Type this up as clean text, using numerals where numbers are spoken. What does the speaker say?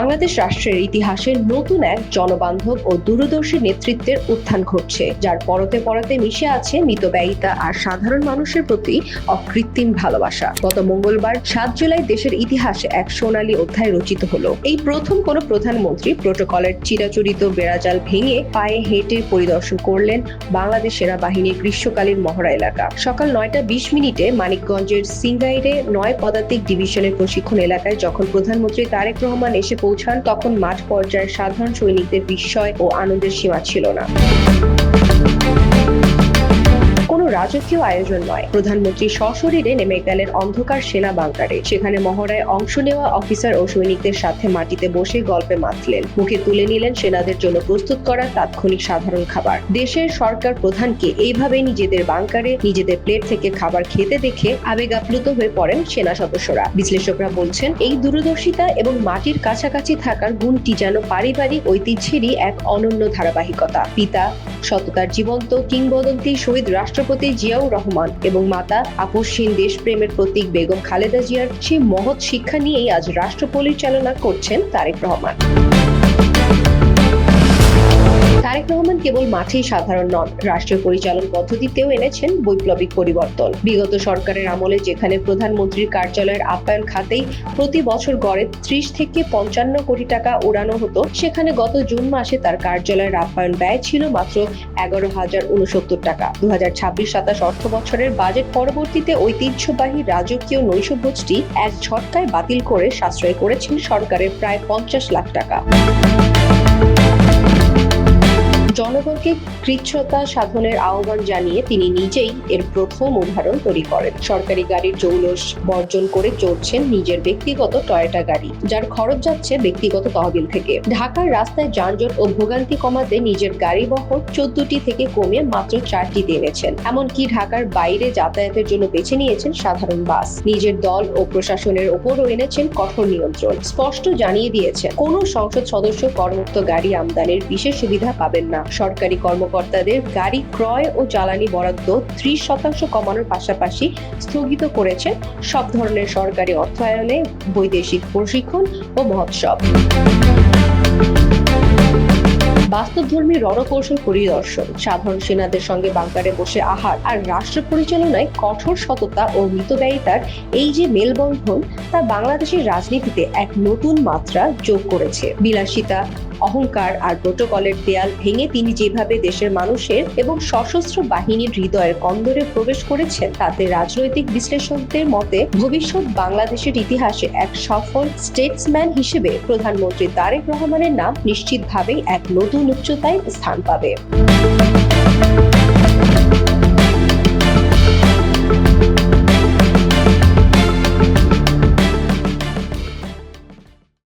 বাংলাদেশ রাষ্ট্রের ইতিহাসে নতুন এক জনবান্ধব ও দূরদর্শী নেতৃত্বের উত্থান ঘটছে, যার পরতে পরতে মিশে আছে মিতব্যয়িতা আর সাধারণ মানুষের প্রতি অকৃত্রিম ভালোবাসা। গত মঙ্গলবার 7 জুলাই দেশের ইতিহাসে এক সোনালী অধ্যায় রচিত হলো। এই প্রথম কোনো প্রধানমন্ত্রী প্রোটোকলের চিরাচরিত বেড়াজাল ভেঙে পায়ে হেঁটে পরিদর্শন করলেন বাংলাদেশ সেনাবাহিনীর গ্রীষ্মকালীন মহড়া এলাকা। সকাল 9টা 20 মিনিটে মানিকগঞ্জের সিঙ্গাইরে 9 পদাতিক ডিভিশনের প্রশিক্ষণ এলাকায় যখন প্রধানমন্ত্রী তারেক রহমান এসে পৌঁছান, তখন মাঠ পর্যায়ের সাধারণ সৈনিকদের বিস্ময় ও আনন্দের সীমা ছিল না। কোনো রাজকীয় আয়োজন নয়, প্রধানমন্ত্রী সশরীরে নেমে গেলেন অন্ধকার সেনা বাংকারে। সেখানে মহড়ায় অংশ নেওয়া অফিসার ও সৈনিকদের সাথে মাটিতে বসে গল্পে মাতলেন। মুখে তুলে নিলেন সেনাদের জন্য প্রস্তুত করা তাৎক্ষণিক সাধারণ খাবার। দেশের সরকার প্রধানকে এইভাবে নিজেদের বাংকারে নিজেদের প্লেট থেকে খাবার খেতে দেখে আবেগ আপ্লুত হয়ে পড়েন সেনা সদস্যরা। বিশ্লেষকরা বলছেন, এই দূরদর্শিতা এবং মাটির কাছাকাছি থাকার গুণটি যেন পারিবারিক ঐতিহ্যেরই এক অনন্য ধারাবাহিকতা। পিতা সততার জীবন্ত কিংবদন্তি শহীদ রাষ্ট্রপতি জিয়াউর রহমান এবং মাতা আপসহীন দেশপ্রেমের প্রতীক বেগম খালেদা জিয়ার সেই মহৎ শিক্ষা নিয়েই আজ রাষ্ট্র পরিচালনা করছেন তারেক রহমান। তারেক রহমান কেবল মাঠেই সাধারণ নন, রাষ্ট্রীয় পরিচালন পদ্ধতিতেও এনেছেন বৈপ্লবিক পরিবর্তন। বিগত সরকারের আমলে যেখানে প্রধানমন্ত্রীর কার্যালয়ের আপ্যায়ন খাতেই প্রতি বছর গড়ে 30 থেকে 55 কোটি টাকা উড়ানো হতো, সেখানে গত জুন মাসে তার কার্যালয়ের আপ্যায়ন ব্যয় ছিল মাত্র 11,069 টাকা। 2026-27 অর্থ বছরের বাজেট পরবর্তীতে ঐতিহ্যবাহী রাজকীয় নৈশভোজটি এক ঝটকায় বাতিল করে সাশ্রয় করেছেন সরকারের প্রায় 50 লাখ টাকা। জনগণকে কৃচ্ছ্রতা সাধনের আহ্বান জানিয়ে তিনি নিজেই এর প্রথম উদাহরণ তৈরি করেন। সরকারি গাড়ির জৌলস বর্জন করে চড়ছেন নিজের ব্যক্তিগত টয়োটা গাড়ি, যার খরচ যাচ্ছে ব্যক্তিগত তহবিল থেকে। ঢাকার রাস্তায় যানজট ও ভোগান্তি কমাতে নিজের গাড়ি বহর 14টি থেকে কমিয়ে মাত্র 4টিতে এনেছেন। এমনকি ঢাকার বাইরে যাতায়াতের জন্য বেছে নিয়েছেন সাধারণ বাস। নিজের দল ও প্রশাসনের ওপরও এনেছেন কঠোর নিয়ন্ত্রণ। স্পষ্ট জানিয়ে দিয়েছেন, কোনো সংসদ সদস্য করমুক্ত গাড়ি আমদানির বিশেষ সুবিধা পাবেন না। সরকারি কর্মকর্তাদের গাড়ি ক্রয় ও জ্বালানি বরাদ্দ 30% কমানোর পাশাপাশি স্থগিত করেছে সব ধরনের সরকারি অর্থায়নে বৈদেশিক প্রশিক্ষণ ও মহোৎসব। বাস্তবধর্মী রণকৌশল পরিদর্শন, সাধারণ সেনাদের সঙ্গে বাংকারে বসে আহার আর রাষ্ট্র পরিচালনায় কঠোর সততা ও মিতব্যয়িতার এই যে মেলবন্ধন, তা বাংলাদেশের রাজনীতিতে এক নতুন মাত্রা যোগ করেছে। বিলাসিতা, অহংকার আর প্রোটোকলের দেয়াল ভেঙে তিনি যেভাবে দেশের মানুষের এবং সশস্ত্র বাহিনীর হৃদয়ের কন্দরে প্রবেশ করেছেন, তাতে রাজনৈতিক বিশ্লেষকদের মতে ভবিষ্যৎ বাংলাদেশের ইতিহাসে এক সফল স্টেটসম্যান হিসেবে প্রধানমন্ত্রী তারেক রহমানের নাম নিশ্চিতভাবেই এক নতুন উচ্চতায় স্থান পাবে।